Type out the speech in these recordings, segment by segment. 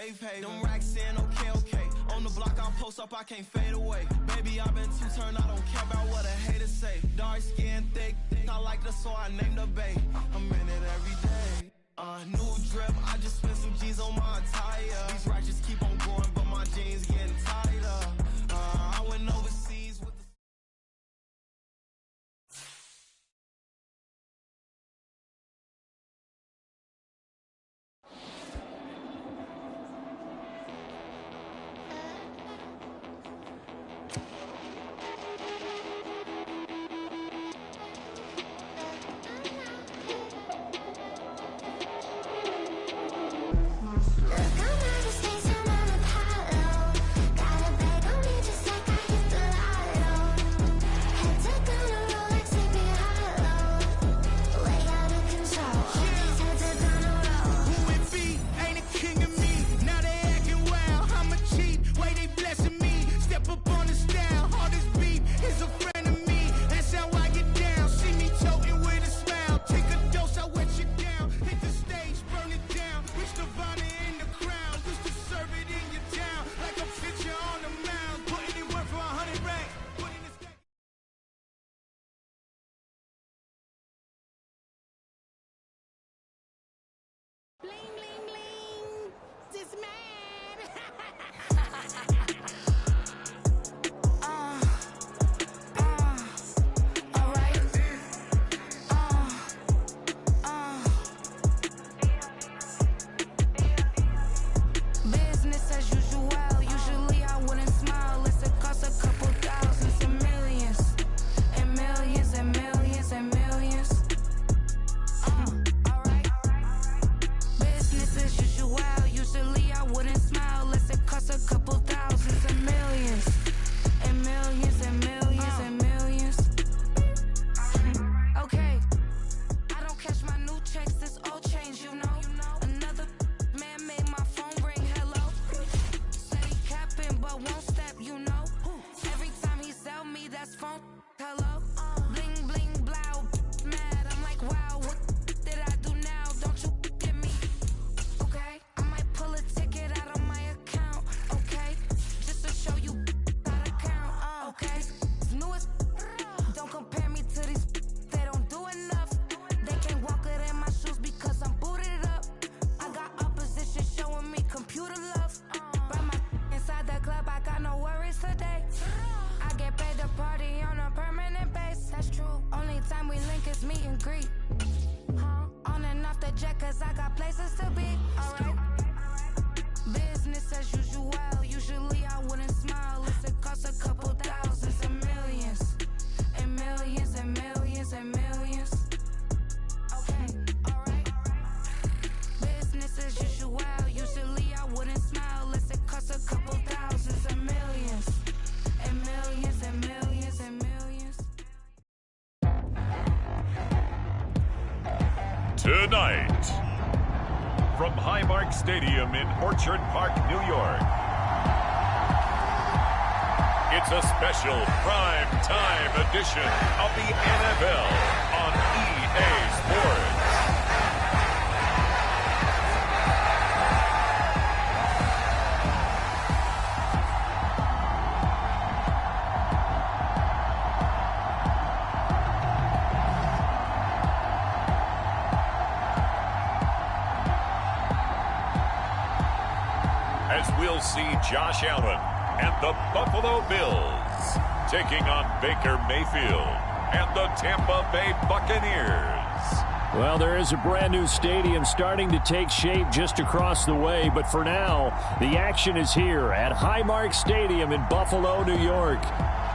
safe haven. Them racks in, okay. On the block, I post up, I can't fade away. Baby, I've been too turned, I don't care about what a hater say. Dark skin, thick, I like the so I named the bay. I'm in it every day. New drip, I just spent some G's on my attire. These racks just keep on going, but my jeans getting tighter. I went overseas with the... Bling, bling, bling. This man. All right. Business as usual. Usually I wouldn't smile. Unless it costs a couple thousands and millions. And millions and millions and millions. As usual, usually I wouldn't smile unless it costs a couple thousands and millions. And millions and millions and millions. Okay, I don't catch my new checks, this old change, you know. Another man made my phone ring, hello. Said he capping but won't step, you know. Every time he sell me, that's phone, hello. Bling, bling, blow, mad, I'm like, wow, what did I do now? Don't you get me? Okay, I might pull a ticket out of my account, okay? Just to show you how to count, okay? It's new as don't compare me to these they don't do enough. They can't walk it in my shoes because I'm booted up. I got opposition showing me computer love. Brought my inside the club, I got no worries today. I get paid to party on a permanent base, that's true. Only time we link is meet and greet. On and off the jet cause I got places to be, alright. Business as usual, usually I wouldn't smile unless it costs a couple thousands and millions. And millions and millions and millions. Okay, alright. Business as usual, usually I wouldn't smile unless it costs a couple thousands and millions. And millions and millions and millions. Tonight, from Highmark Stadium in Orchard Park, New York, it's a special prime time edition of the NFL on EA Sports. As we'll see Josh Allen and the Buffalo Bills taking on Baker Mayfield and the Tampa Bay Buccaneers. Well, there is a brand new stadium starting to take shape just across the way, but for now, the action is here at Highmark Stadium in Buffalo, New York.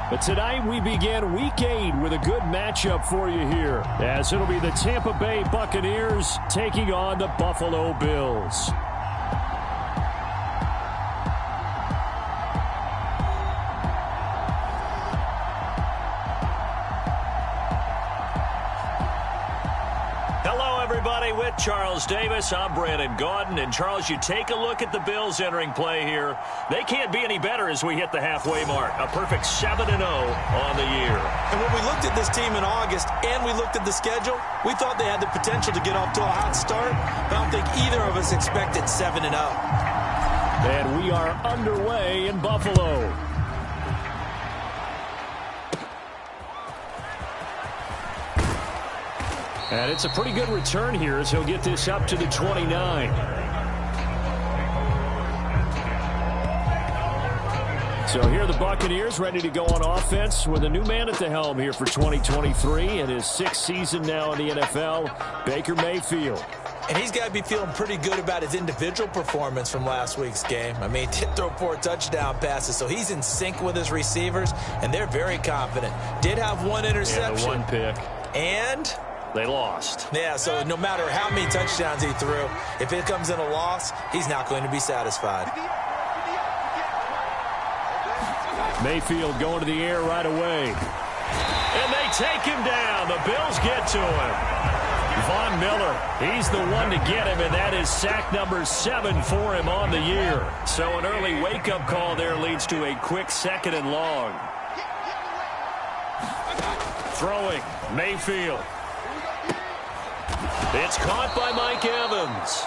But tonight we begin Week 8 with a good matchup for you here, as it'll be the Tampa Bay Buccaneers taking on the Buffalo Bills. With Charles Davis, I'm Brandon Gaudin. And Charles, you take a look at the Bills entering play here. They can't be any better as we hit the halfway mark. A perfect 7-0 on the year. And when we looked at this team in August and we looked at the schedule, we thought they had the potential to get off to a hot start. But I don't think either of us expected 7-0. And we are underway in Buffalo. And it's a pretty good return here as he'll get this up to the 29. So here are the Buccaneers ready to go on offense with a new man at the helm here for 2023 and his 6th season now in the NFL, Baker Mayfield. And he's got to be feeling pretty good about his individual performance from last week's game. I mean, he did throw 4 touchdown passes, so he's in sync with his receivers, and they're very confident. Did have 1 interception. Yeah, 1 pick. And they lost. Yeah, so no matter how many touchdowns he threw, if it comes in a loss, he's not going to be satisfied. Mayfield going to the air right away. And they take him down. The Bills get to him. Von Miller, he's the one to get him, and that is sack number 7 for him on the year. So an early wake-up call there leads to a quick 2nd and long. Throwing, Mayfield. It's caught by Mike Evans.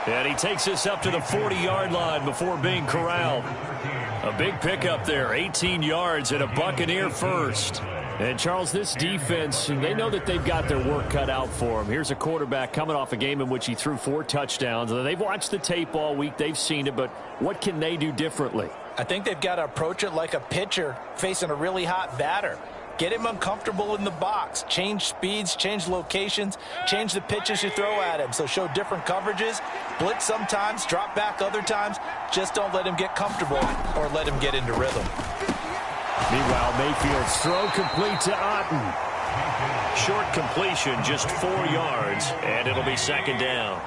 And he takes this up to the 40-yard line before being corralled. A big pickup there, 18 yards and a Buccaneer first. And, Charles, this defense, they know that they've got their work cut out for them. Here's a quarterback coming off a game in which he threw 4 touchdowns. They've watched the tape all week. They've seen it, but what can they do differently? I think they've got to approach it like a pitcher facing a really hot batter. Get him uncomfortable in the box. Change speeds, change locations, change the pitches you throw at him. So show different coverages, blitz sometimes, drop back other times. Just don't let him get comfortable or let him get into rhythm. Meanwhile, Mayfield's throw complete to Otten. Short completion, just 4 yards, and it'll be 2nd down.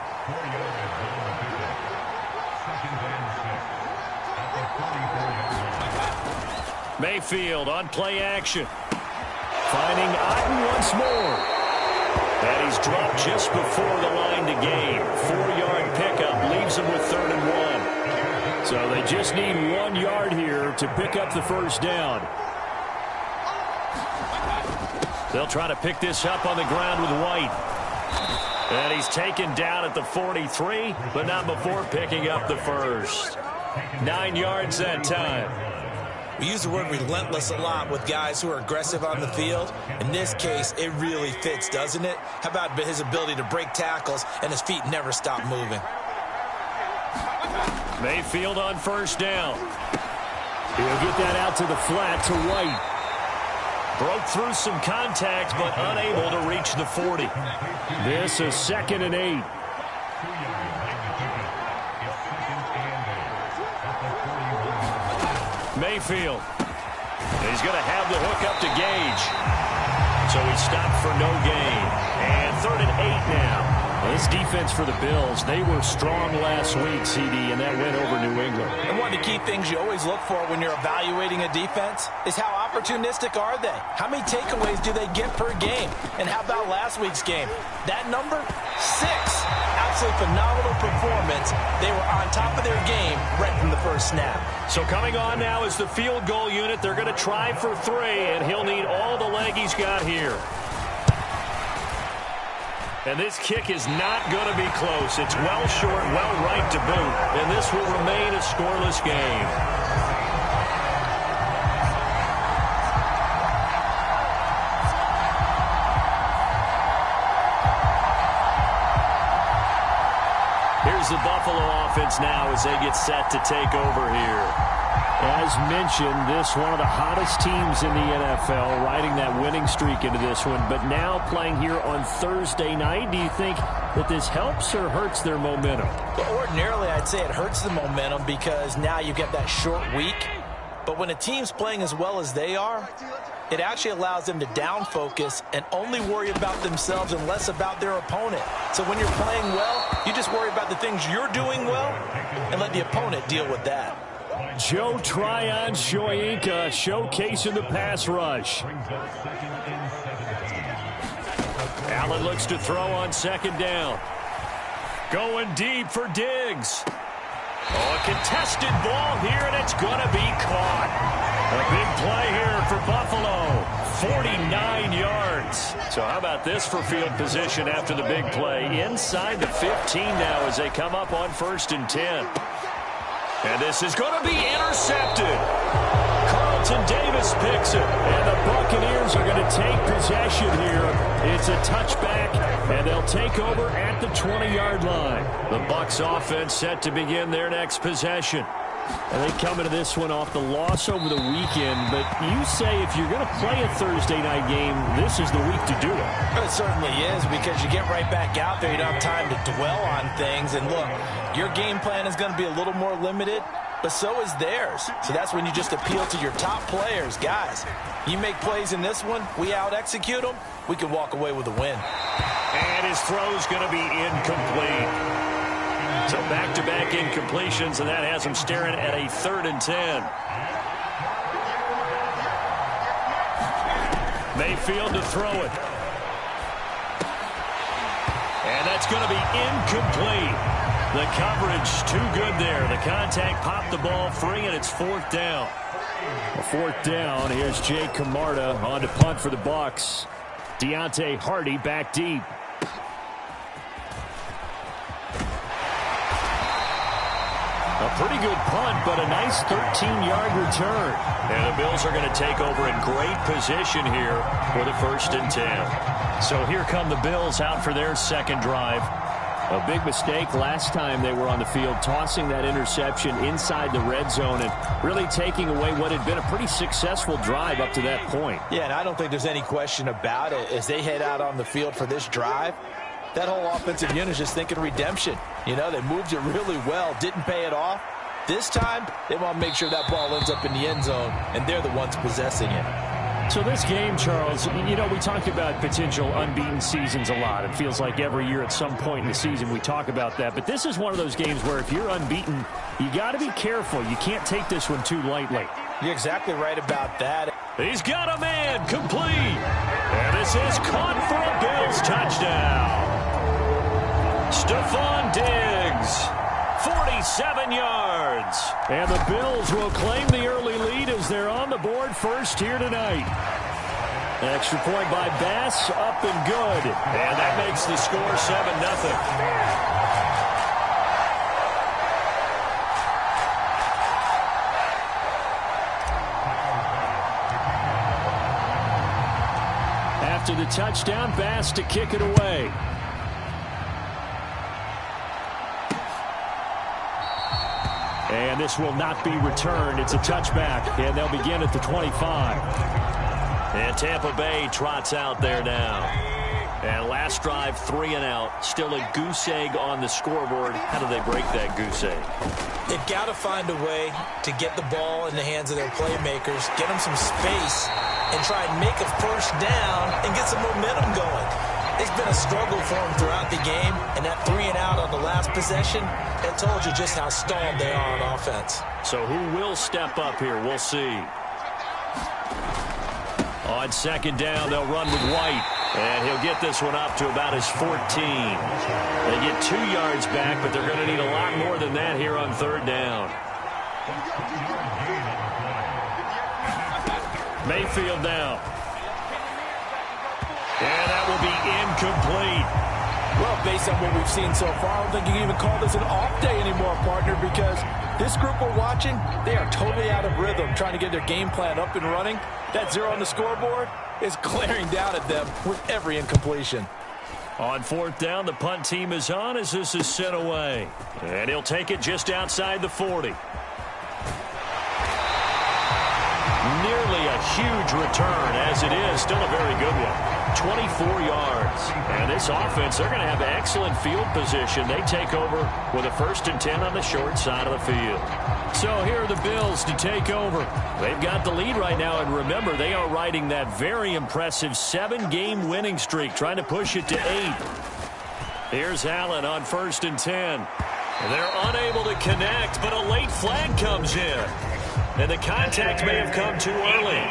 Mayfield on play action. Finding Otten once more. And he's dropped just before the line to gain. 4-yard pickup leaves him with 3rd and 1. So they just need 1 yard here to pick up the first down. They'll try to pick this up on the ground with White. And he's taken down at the 43, but not before picking up the first. 9 yards that time. We use the word relentless a lot with guys who are aggressive on the field. In this case, it really fits, doesn't it? How about his ability to break tackles and his feet never stop moving? Mayfield on first down. He'll get that out to the flat to White. Broke through some contact, but unable to reach the 40. This is 2nd and 8. Mayfield. He's going to have the hook up to Gage. So he stopped for no gain. And 3rd and 8 now. Well, this defense for the Bills, they were strong last week, CD, and that went over New England. And one of the key things you always look for when you're evaluating a defense is how opportunistic are they? How many takeaways do they get per game? And how about last week's game? That number? 6. Absolutely phenomenal performance. They were on top of their game right from the first snap. So coming on now is the field goal unit. They're going to try for 3, and he'll need all the leg he's got here. And this kick is not going to be close. It's well short, well right to boot. And this will remain a scoreless game. Here's the Buffalo offense now as they get set to take over here. As mentioned, this one of the hottest teams in the NFL, riding that winning streak into this one, but now playing here on Thursday night. Do you think that this helps or hurts their momentum? Well, ordinarily, I'd say it hurts the momentum because now you get that short week. But when a team's playing as well as they are, it actually allows them to down focus and only worry about themselves and less about their opponent. So when you're playing well, you just worry about the things you're doing well and let the opponent deal with that. Joe Tryon-Shoyinka showcasing the pass rush. Allen looks to throw on 2nd down. Going deep for Diggs. Oh, a contested ball here, and it's going to be caught. A big play here for Buffalo. 49 yards. So how about this for field position after the big play? Inside the 15 now as they come up on 1st and 10. And this is going to be intercepted. Carlton Davis picks it. And the Buccaneers are going to take possession here. It's a touchback, and they'll take over at the 20-yard line. The Bucs offense set to begin their next possession. And they come into this one off the loss over the weekend, but you say if you're going to play a Thursday night game, this is the week to do it. It certainly is, because you get right back out there. You don't have time to dwell on things. And look, your game plan is going to be a little more limited, but so is theirs. So that's when you just appeal to your top players. Guys, you make plays in this one, we out-execute them, we can walk away with a win. And his throw's going to be incomplete. So back-to-back incompletions, and that has him staring at a 3rd and 10. Mayfield to throw it. And that's going to be incomplete. The coverage too good there. The contact popped the ball free, and it's 4th down. A 4th down. Here's Jay Camarda on to punt for the Bucs. Deontay Hardy back deep. A pretty good punt, but a nice 13-yard return. And the Bills are going to take over in great position here for the 1st and 10. So here come the Bills out for their second drive. A big mistake last time they were on the field, tossing that interception inside the red zone and really taking away what had been a pretty successful drive up to that point. Yeah, and I don't think there's any question about it. As they head out on the field for this drive, that whole offensive unit is just thinking redemption. You know, they moved it really well, didn't pay it off. This time, they want to make sure that ball ends up in the end zone, and they're the ones possessing it. So this game, Charles, you know, we talk about potential unbeaten seasons a lot. It feels like every year at some point in the season we talk about that. But this is one of those games where if you're unbeaten, you got to be careful. You can't take this one too lightly. You're exactly right about that. He's got a man complete. And this is caught for a Bills touchdown. Stephon Diggs, 47 yards. And the Bills will claim the early lead as they're on the board first here tonight. Extra point by Bass, up and good. And that makes the score 7-0. After the touchdown, Bass to kick it away. And this will not be returned. It's a touchback, and they'll begin at the 25. And Tampa Bay trots out there now. And last drive, 3 and out. Still a goose egg on the scoreboard. How do they break that goose egg? They've got to find a way to get the ball in the hands of their playmakers, get them some space, and try and make a first down and get some momentum going. It's been a struggle for them throughout the game, and that 3 and out on the last possession, that told you just how stalled they are on offense. So who will step up here? We'll see. On second down, they'll run with White, and he'll get this one up to about his 14. They get 2 yards back, but they're going to need a lot more than that here on third down. Mayfield now. And that will be incomplete. Well, based on what we've seen so far, I don't think you can even call this an off day anymore, partner, because this group we're watching, they are totally out of rhythm, trying to get their game plan up and running. That 0 on the scoreboard is glaring down at them with every incompletion. On fourth down, the punt team is on as this is sent away. And he'll take it just outside the 40. Nearly a huge return, as it is. Still a very good one. 24 yards. And this offense, they're going to have excellent field position. They take over with a 1st and 10 on the short side of the field. So here are the Bills to take over. They've got the lead right now, and remember, they are riding that very impressive 7-game winning streak, trying to push it to 8. Here's Allen on 1st and 10. They're unable to connect, but a late flag comes in. And the contact may have come too early.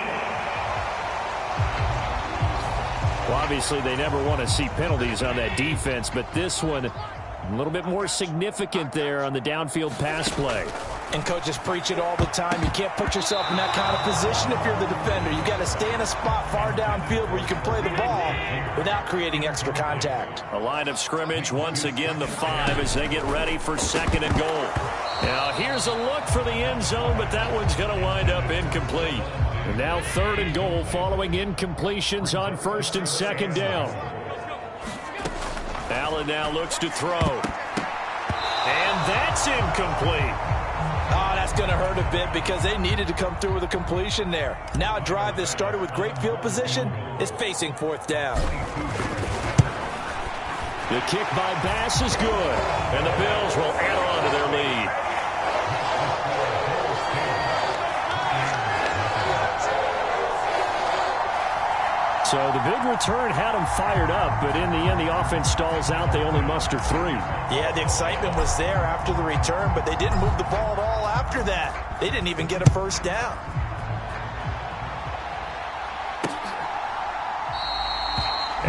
Well, obviously, they never want to see penalties on that defense, but this one a little bit more significant there on the downfield pass play. And coaches preach it all the time. You can't put yourself in that kind of position if you're the defender. You've got to stay in a spot far downfield where you can play the ball without creating extra contact. A line of scrimmage, once again the 5 as they get ready for 2nd and goal. Now here's a look for the end zone, but that one's going to wind up incomplete. And now 3rd and goal following incompletions on 1st and 2nd down. Allen now looks to throw. And that's incomplete. Oh, that's going to hurt a bit because they needed to come through with a completion there. Now a drive that started with great field position is facing 4th down. The kick by Bass is good, and the Bills will add on to their lead. So the big return had them fired up, but in the end, the offense stalls out. They only muster 3. Yeah, the excitement was there after the return, but they didn't move the ball at all after that. They didn't even get a 1st down.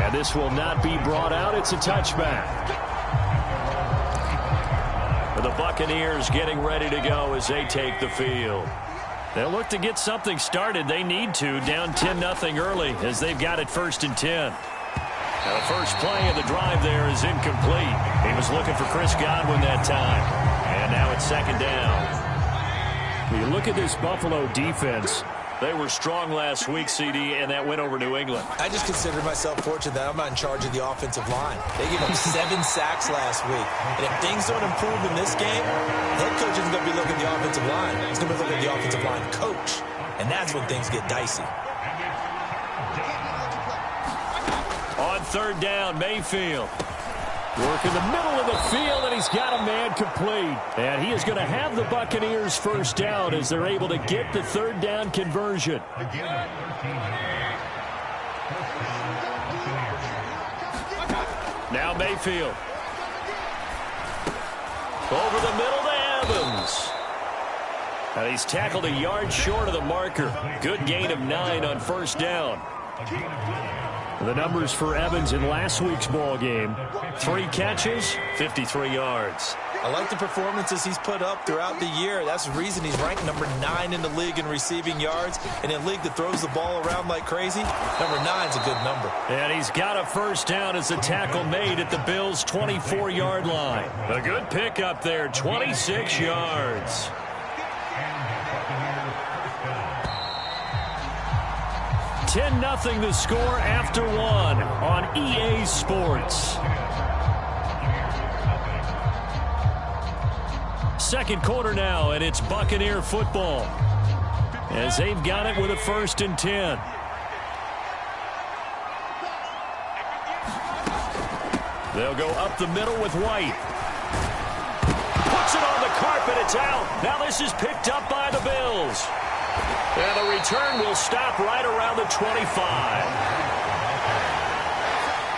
And this will not be brought out. It's a touchback. The Buccaneers getting ready to go as they take the field. They'll look to get something started. They need to, down 10-0 early as they've got it 1st and 10. Now the first play of the drive there is incomplete. He was looking for Chris Godwin that time. And now it's 2nd down. When you look at this Buffalo defense, they were strong last week, CD, and that went over New England. I just consider myself fortunate that I'm not in charge of the offensive line. They gave up 7 sacks last week. And if things don't improve in this game, head coach isn't going to be looking at the offensive line. He's going to be looking at the offensive line coach. And that's when things get dicey. On 3rd down, Mayfield. Working the middle of the field, and he's got a man complete. And he is going to have the Buccaneers 1st down as they're able to get the 3rd down conversion. Now Mayfield. Over the middle to Evans. And he's tackled a yard short of the marker. Good gain of 9 on 1st down. The numbers for Evans in last week's ball game: 3 catches, 53 yards. I like the performances he's put up throughout the year. That's the reason he's ranked number 9 in the league in receiving yards. And in a league that throws the ball around like crazy, number 9's a good number. And he's got a 1st down as the tackle made at the Bills' 24-yard line. A good pickup there, 26 yards. $10-0 the score after 1 on EA Sports. 2nd quarter now, and it's Buccaneer football as they've got it with a 1st and 10. They'll go up the middle with White. Puts it on the carpet. It's out. Now this is picked up by the Bills. And the return will stop right around the 25.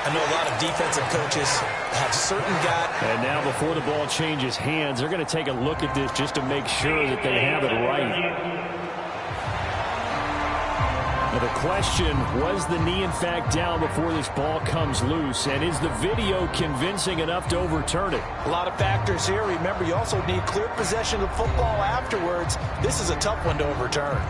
I know a lot of defensive coaches have certain guys. And now before the ball changes hands, they're going to take a look at this just to make sure that they have it right. Now the question, was the knee in fact down before this ball comes loose? And is the video convincing enough to overturn it? A lot of factors here. Remember, you also need clear possession of football afterwards. This is a tough one to overturn.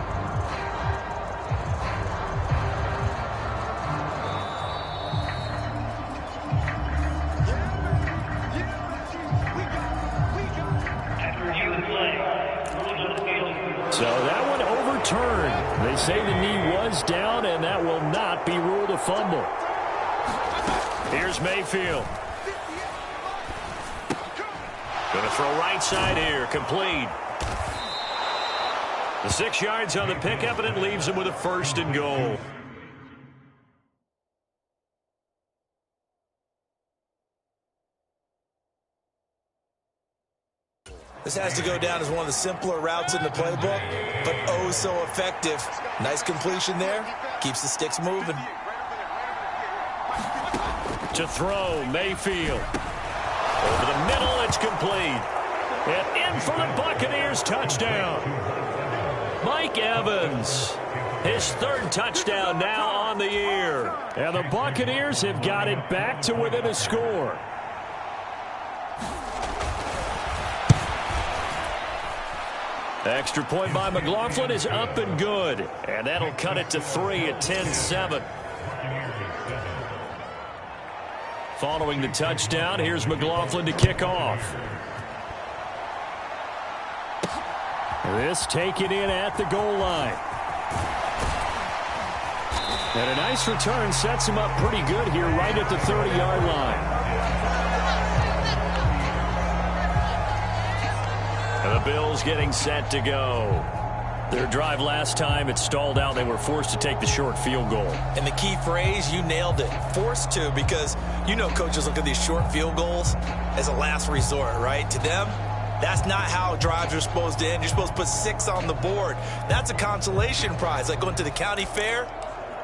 So that one overturned. They say the knee was down, and that will not be ruled a fumble. Here's Mayfield. Going to throw right side here, complete. The 6 yards on the pickup, and it leaves him with a 1st and goal. This has to go down as one of the simpler routes in the playbook, but oh so effective. Nice completion there. Keeps the sticks moving. To throw, Mayfield. Over the middle, it's complete. And in for the Buccaneers touchdown. Mike Evans. His 3rd touchdown now on the year. And the Buccaneers have got it back to within a score. Extra point by McLaughlin is up and good. And that'll cut it to 3 at 10-7. Following the touchdown, here's McLaughlin to kick off. This taken in at the goal line. And a nice return sets him up pretty good here right at the 30-yard line. And the Bills getting set to go. Their drive last time, it stalled out. They were forced to take the short field goal. And the key phrase, you nailed it. Forced to, because you know coaches look at these short field goals as a last resort, right? To them, that's not how drives are supposed to end. You're supposed to put 6 on the board. That's a consolation prize. Like going to the county fair,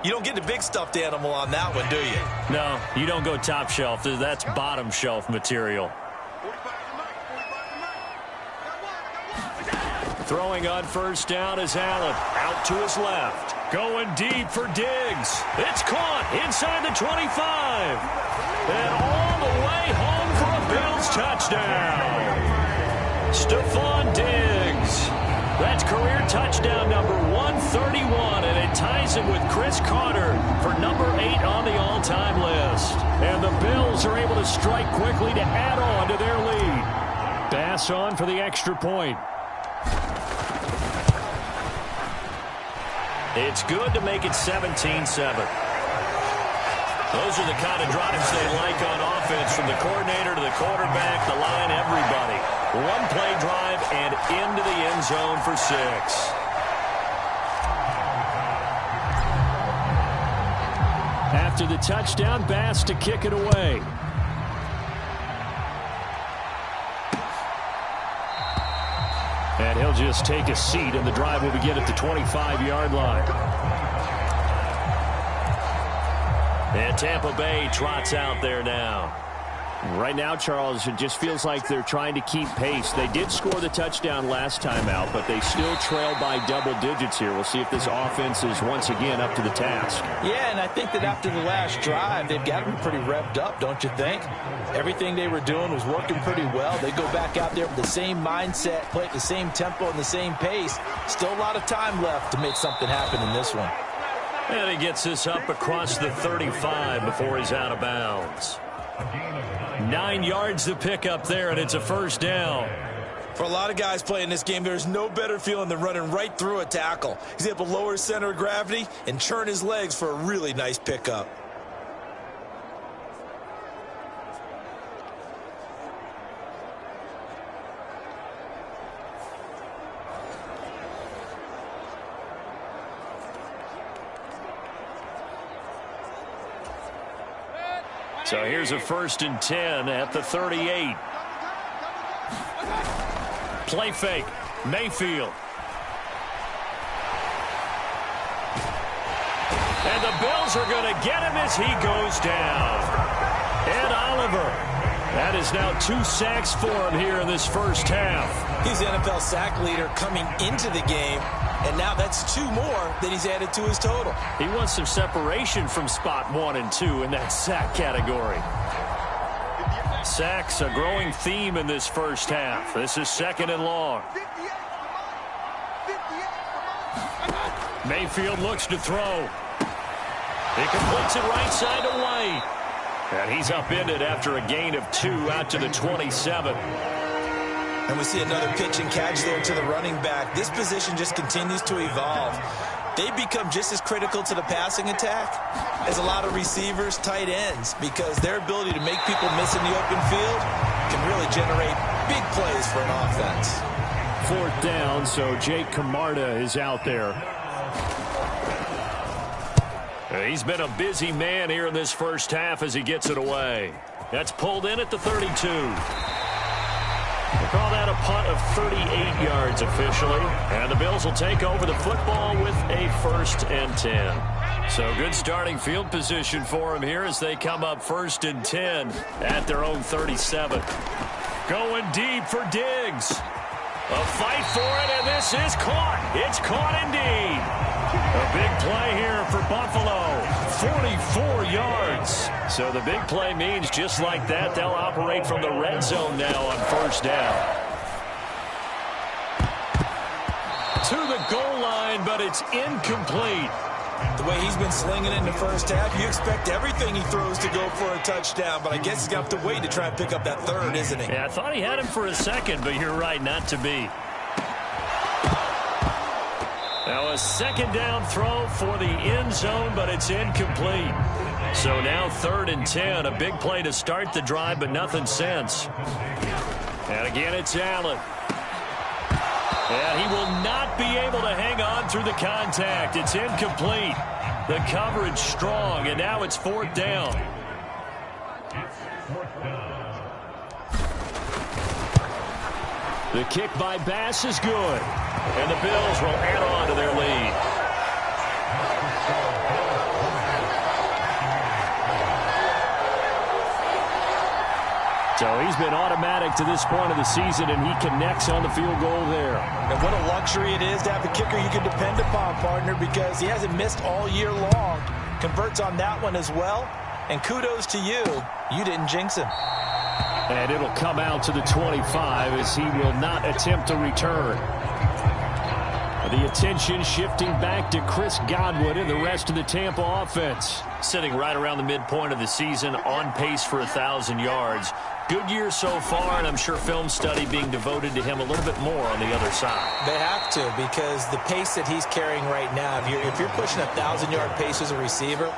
you don't get the big stuffed animal on that one, do you? No, you don't go top shelf. That's bottom shelf material. Throwing on first down is Allen. Out to his left. Going deep for Diggs. It's caught inside the 25. And all the way home for a Bills touchdown. Stephon Diggs. That's career touchdown number 131, and it ties him with Chris Carter for number 8 on the all-time list. And the Bills are able to strike quickly to add on to their lead. Bass on for the extra point. It's good to make it 17-7. Those are the kind of drives they like on offense, from the coordinator to the quarterback, the line, everybody. One play drive and into the end zone for 6. After the touchdown, Bass to kick it away. And he'll just take a seat, and the drive will begin at the 25-yard line. And Tampa Bay trots out there now. Right now, Charles, it just feels like they're trying to keep pace. They did score the touchdown last time out, but they still trail by double digits here. We'll see if this offense is once again up to the task. Yeah, and I think that after the last drive, they've got to be pretty revved up, don't you think? Everything they were doing was working pretty well. They go back out there with the same mindset, play at the same tempo and the same pace. Still a lot of time left to make something happen in this one. And he gets this up across the 35 before he's out of bounds. 9 yards to pick up there, and it's a first down. For a lot of guys playing this game, there's no better feeling than running right through a tackle. He's able to lower his center of gravity and churn his legs for a really nice pickup. So here's a 1st and 10 at the 38. Play fake. Mayfield. And the Bills are going to get him as he goes down. Ed Oliver. That is now 2 sacks for him here in this first half. He's the NFL sack leader coming into the game, and now that's 2 more that he's added to his total. He wants some separation from spot 1 and 2 in that sack category. Sacks, a growing theme in this first half. This is 2nd and long. Mayfield looks to throw. He completes it right side to White. And he's upended after a gain of 2 out to the 27. And we see another pitch and catch there to the running back. This position just continues to evolve. They become just as critical to the passing attack as a lot of receivers, tight ends, because their ability to make people miss in the open field can really generate big plays for an offense. 4th down, so Jake Camarda is out there. He's been a busy man here in this first half as he gets it away. That's pulled in at the 32. We'll call that a punt of 38 yards officially. And the Bills will take over the football with a 1st and 10. So good starting field position for them here as they come up 1st and 10 at their own 37. Going deep for Diggs. A fight for it, and this is caught. It's caught indeed. A big play here for Buffalo. 44 yards. So the big play means just like that, they'll operate from the red zone now on 1st down. to the goal line, but it's incomplete. The way he's been slinging it in the first half, you expect everything he throws to go for a touchdown, but I guess he's going to have to wait to try and pick up that third, isn't he? Yeah, I thought he had him for a second, but you're right, not to be. Now a second down throw for the end zone, but it's incomplete. So now 3rd and 10, a big play to start the drive, but nothing since. And again, it's Allen. And he will not be able to hang on through the contact. It's incomplete. The coverage strong, and now it's 4th down. The kick by Bass is good. And the Bills will add on to their lead. So he's been automatic to this point of the season, and he connects on the field goal there. And what a luxury it is to have a kicker you can depend upon, partner, because he hasn't missed all year long. Converts on that one as well. And kudos to you. You didn't jinx him. And it'll come out to the 25 as he will not attempt to return. The attention shifting back to Chris Godwin and the rest of the Tampa offense. Sitting right around the midpoint of the season, on pace for 1,000 yards. Good year so far, and I'm sure film study being devoted to him a little bit more on the other side. They have to, because the pace that he's carrying right now, if you're pushing 1,000-yard pace as a receiver,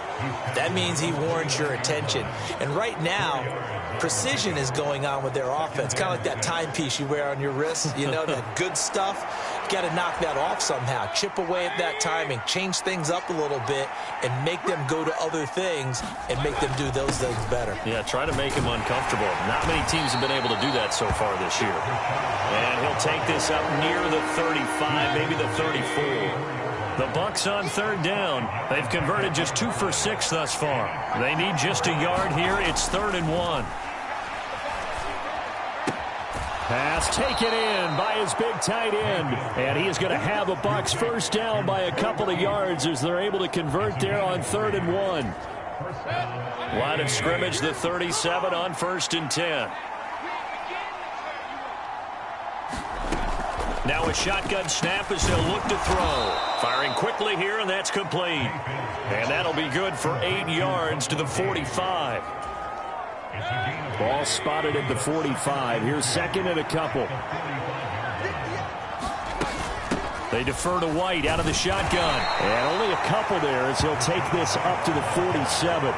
that means he warrants your attention. And right now, precision is going on with their offense. Kind of like that timepiece you wear on your wrist, you know, that good stuff. You got to knock that off somehow. Chip away at that timing, change things up a little bit, and make them go to other things and make them do those things better. Yeah, try to make him uncomfortable. Not many teams have been able to do that so far this year. And he'll take this up near the 35, maybe the 34. The Bucs on 3rd down. They've converted just 2 for 6 thus far. They need just a yard here. It's 3rd and 1. Pass taken in by his big tight end. And he is going to have a Bucs first down by a couple of yards as they're able to convert there on 3rd and 1. Line of scrimmage, the 37 on 1st and 10. Now a shotgun snap as they'll look to throw. Firing quickly here, and that's complete. And that'll be good for 8 yards to the 45. Ball spotted at the 45. Here's 2nd and a couple. They defer to White out of the shotgun. And only a couple there as he'll take this up to the 47.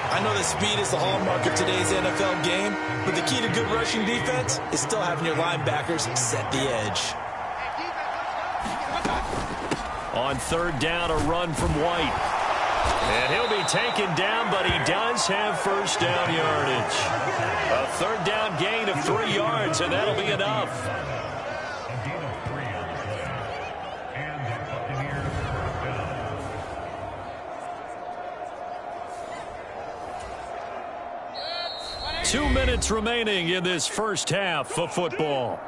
I know that speed is the hallmark of today's NFL game, but the key to good rushing defense is still having your linebackers set the edge. On 3rd down, a run from White. And he'll be taken down, but he does have first down yardage. A 3rd down gain of 3 yards, and that'll be enough. Two minutes remaining in this first half of football.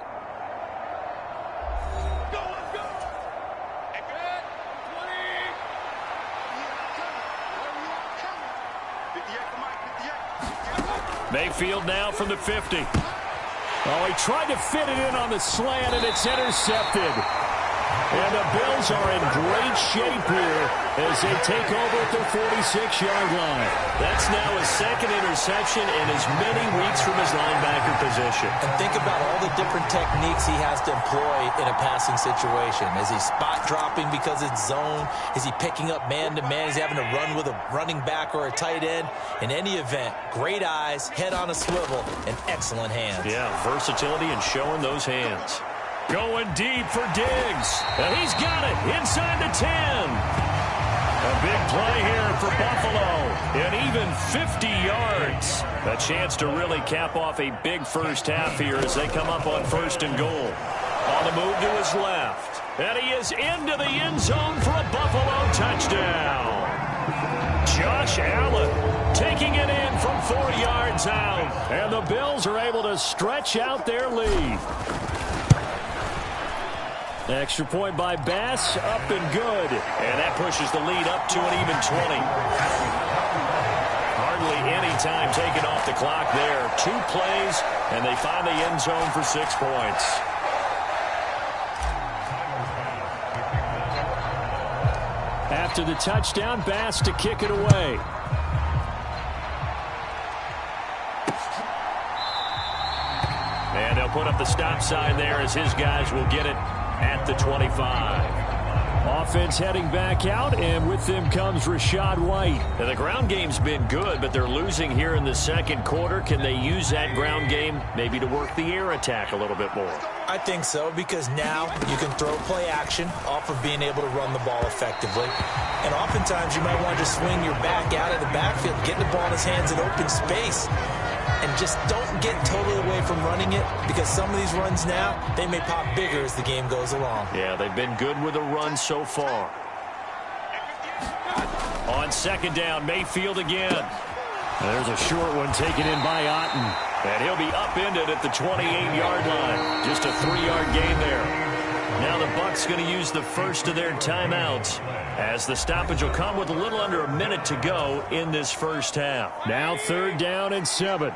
Mayfield now from the 50. Oh, he tried to fit it in on the slant, and it's intercepted. And the Bills are in great shape here as they take over at their 46-yard line. That's now his 2nd interception in as many weeks from his linebacker position. And think about all the different techniques he has to employ in a passing situation. Is he spot dropping because it's zone? Is he picking up man-to-man? Is he having to run with a running back or a tight end? In any event, great eyes, head on a swivel, and excellent hands. Yeah, versatility and showing those hands. Going deep for Diggs. And he's got it inside the 10. A big play here for Buffalo. And even 50 yards. A chance to really cap off a big first half here as they come up on 1st and goal. On the move to his left. And he is into the end zone for a Buffalo touchdown. Josh Allen taking it in from 4 yards out. And the Bills are able to stretch out their lead. Extra point by Bass, up and good. And that pushes the lead up to an even 20. Hardly any time taken off the clock there. 2 plays, and they find the end zone for 6 points. After the touchdown, Bass to kick it away. And they'll put up the stop sign there as his guys will get it at the 25. Offense heading back out, and with them comes Rachaad White. Now, the ground game's been good, but they're losing here in the second quarter. Can they use that ground game maybe to work the air attack a little bit more? I think so, because now you can throw play action off of being able to run the ball effectively. And oftentimes you might want to just swing your back out of the backfield, get the ball in his hands in open space, and just don't get totally away from running it, because some of these runs now, they may pop bigger as the game goes along. Yeah, they've been good with a run so far. On second down, Mayfield again. There's a short one taken in by Otten. And he'll be upended at the 28-yard line. Just a 3-yard gain there. Now the Bucs going to use the first of their timeouts, as the stoppage will come with a little under a minute to go in this first half. Now 3rd down and 7.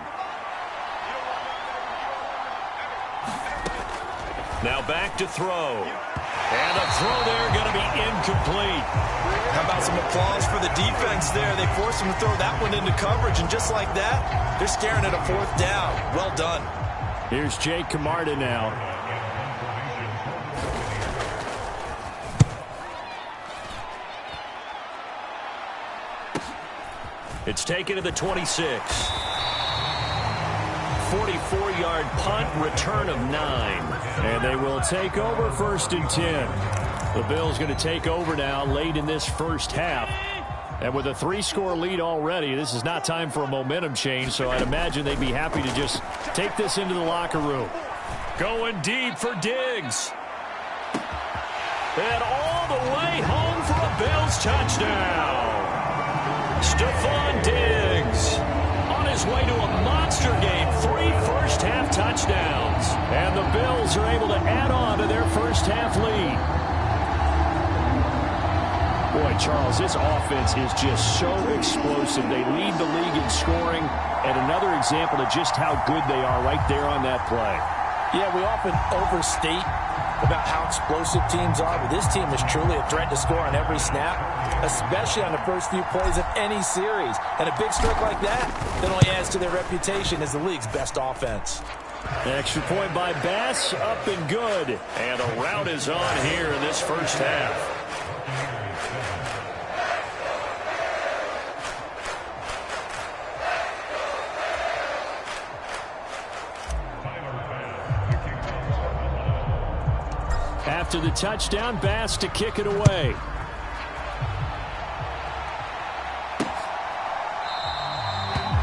Now back to throw. And a throw there going to be incomplete. How about some applause for the defense there? They forced him to throw that one into coverage, and just like that, they're staring at a 4th down. Well done. Here's Jake Camarda now. It's taken to the 26. 44-yard punt, return of 9. And they will take over 1st and 10. The Bills going to take over now late in this first half. And with a 3-score lead already, this is not time for a momentum change, so I'd imagine they'd be happy to just take this into the locker room. Going deep for Diggs. And all the way home for a Bills touchdown. Stephon Diggs on his way to a monster game. 3 first-half touchdowns. And the Bills are able to add on to their first-half lead. Boy, Charles, this offense is just so explosive. They lead the league in scoring, and another example of just how good they are right there on that play. Yeah, we often overstate about how explosive teams are, but this team is truly a threat to score on every snap, especially on the first few plays of any series. And a big stroke like that only adds to their reputation as the league's best offense. Extra point by Bass, up and good. And a rout is on here in this first half. After the touchdown, Bass to kick it away.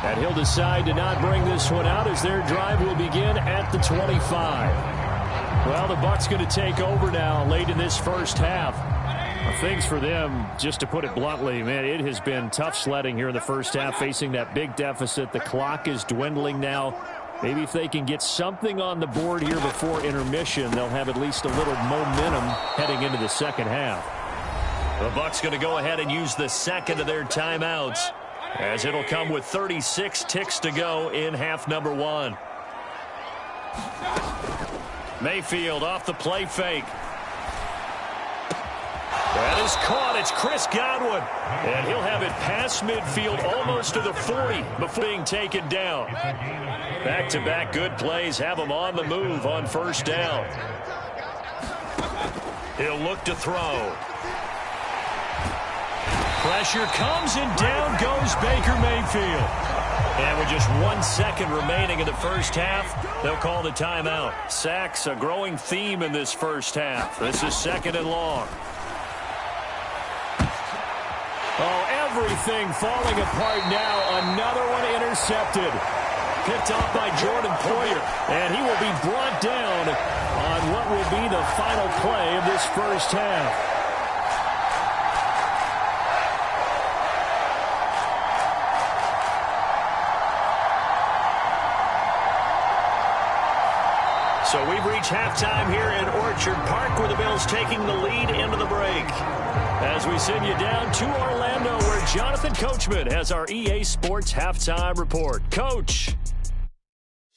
And he'll decide to not bring this one out as their drive will begin at the 25. Well, the Bucs going to take over now late in this first half. Things for them, just to put it bluntly, man, it has been tough sledding here in the first half, facing that big deficit. The clock is dwindling now. Maybe if they can get something on the board here before intermission, they'll have at least a little momentum heading into the second half. The Bucs going to go ahead and use the second of their timeouts, as it'll come with 36 ticks to go in half number 1. Mayfield off the play fake. That is caught. It's Chris Godwin. And he'll have it past midfield almost to the 40 before being taken down. Back-to-back good plays have him on the move on first down. He'll look to throw. Pressure comes and down goes Baker Mayfield. And with just 1 second remaining in the first half, they'll call the timeout. Sacks, a growing theme in this first half. This is 2nd and long. Oh, everything falling apart now. Another one intercepted. Picked off by Jordan Poyer. And he will be brought down on what will be the final play of this first half. So we've reached halftime here in Orchard Park, where the Bills taking the lead into the break. As we send you down to Orlando, where Jonathan Coachman has our EA Sports Halftime Report. Coach.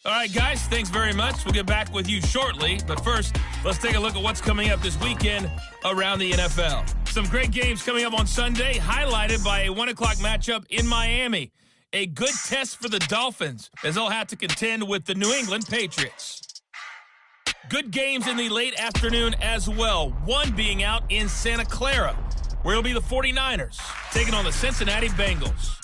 All right, guys, thanks very much. We'll get back with you shortly. But first, let's take a look at what's coming up this weekend around the NFL. Some great games coming up on Sunday, highlighted by a 1 o'clock matchup in Miami. A good test for the Dolphins, as they'll have to contend with the New England Patriots. Good games in the late afternoon as well, one being out in Santa Clara, where it'll be the 49ers taking on the Cincinnati Bengals.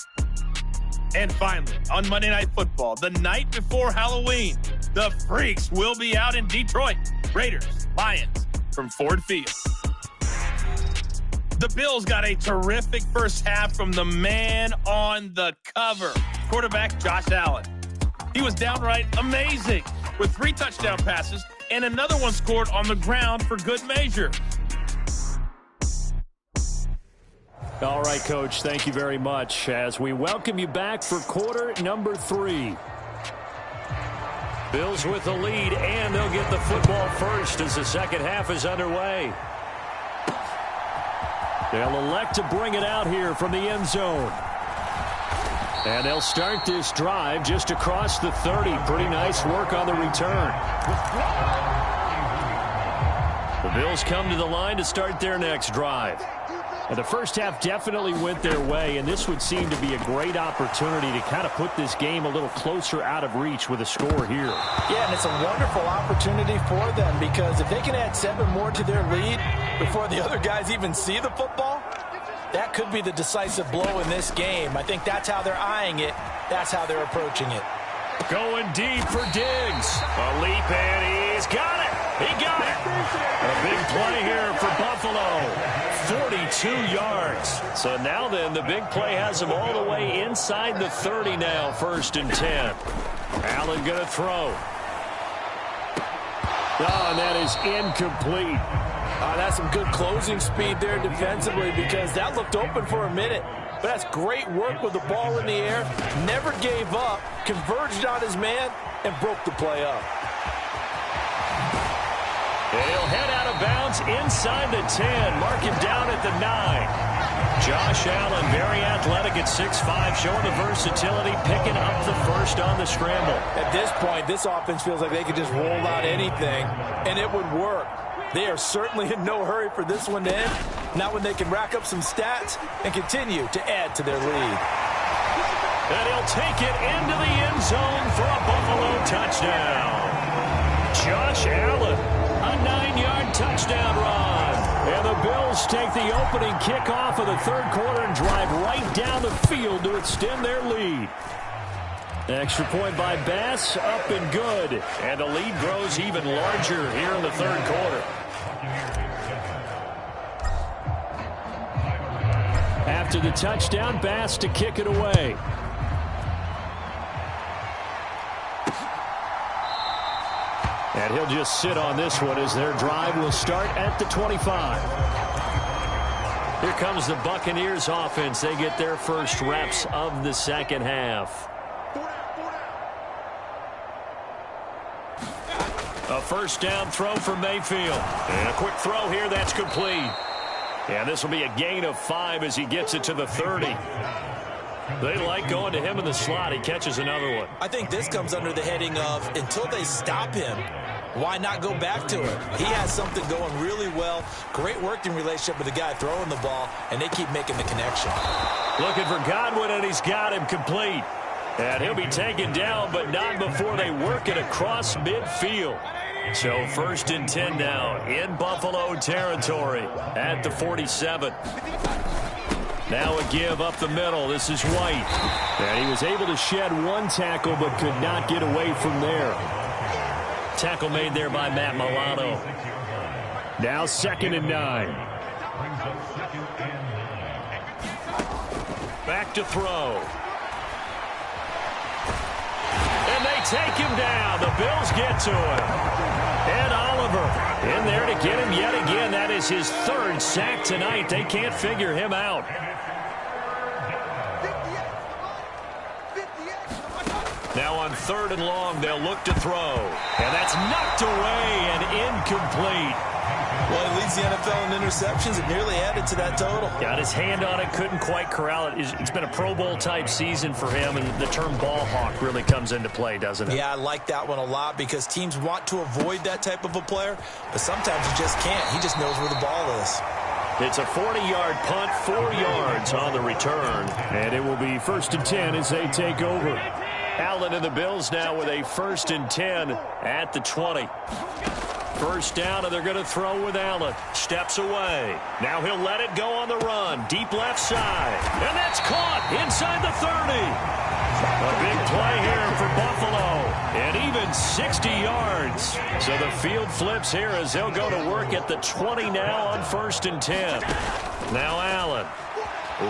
And finally, on Monday Night Football, the night before Halloween, the Freaks will be out in Detroit. Raiders, Lions from Ford Field. The Bills got a terrific first half from the man on the cover, quarterback Josh Allen. He was downright amazing with 3 touchdown passes and another one scored on the ground for good measure. All right, Coach, thank you very much as we welcome you back for quarter number 3. Bills with the lead, and they'll get the football first as the second half is underway. They'll elect to bring it out here from the end zone. And they'll start this drive just across the 30. Pretty nice work on the return. The Bills come to the line to start their next drive. And the first half definitely went their way, and this would seem to be a great opportunity to kind of put this game a little closer out of reach with a score here. Yeah, and it's a wonderful opportunity for them because if they can add 7 more to their lead before the other guys even see the football, that could be the decisive blow in this game. I think that's how they're eyeing it. That's how they're approaching it. Going deep for Diggs. A leap, and he's got it. He got it. A big play here for Buffalo. 42 yards. So now then, the big play has him all the way inside the 30 now, 1st and 10. Allen going to throw. Oh, and that is incomplete. That's some good closing speed there defensively because that looked open for a minute. But that's great work with the ball in the air. Never gave up, converged on his man, and broke the play up. And he'll head out of bounds inside the 10. Mark him down at the 9. Josh Allen, very athletic at 6'5", showing the versatility, picking up the first on the scramble. At this point, this offense feels like they could just roll out anything, and it would work. They are certainly in no hurry for this one to end. Not when they can rack up some stats and continue to add to their lead. And he'll take it into the end zone for a Buffalo touchdown. Josh Allen, a 9-yard touchdown run. And the Bills take the opening kickoff of the 3rd quarter and drive right down the field to extend their lead. Extra point by Bass, up and good. And the lead grows even larger here in the 3rd quarter. After the touchdown, Bass to kick it away. And he'll just sit on this one as their drive will start at the 25. Here comes the Buccaneers offense. They get their first reps of the second half. A first down throw for Mayfield. And a quick throw here that's complete. And this will be a gain of 5 as he gets it to the 30. They like going to him in the slot. He catches another one. I think this comes under the heading of until they stop him, why not go back to it? He has something going really well. Great working relationship with the guy throwing the ball, and they keep making the connection. Looking for Godwin, and he's got him complete. And he'll be taken down, but not before they work it across midfield. So 1st and 10 now in Buffalo territory at the 47. Now a give up the middle. This is White. And he was able to shed 1 tackle but could not get away from there. Tackle made there by Matt Milano. Now 2nd and 9. Back to throw. And they take him down. The Bills get to him. Ed Oliver in there to get him yet again. That is his 3rd sack tonight. They can't figure him out. Now on 3rd and long, they'll look to throw. And that's knocked away and incomplete. Well, he leads the NFL in interceptions and nearly added to that total. Got his hand on it, couldn't quite corral it. It's been a Pro Bowl-type season for him, and the term ball hawk really comes into play, doesn't it? Yeah, I like that one a lot because teams want to avoid that type of a player, but sometimes you just can't. He just knows where the ball is. It's a 40-yard punt, 4 yards on the return, and it will be 1st and 10 as they take over. Allen and the Bills now with a 1st and 10 at the 20. First down, and they're going to throw with Allen. Steps away. Now he'll let it go on the run. Deep left side. And that's caught inside the 30. A big play here for Buffalo. And even 60 yards. So the field flips here as they'll go to work at the 20 now on 1st and 10. Now Allen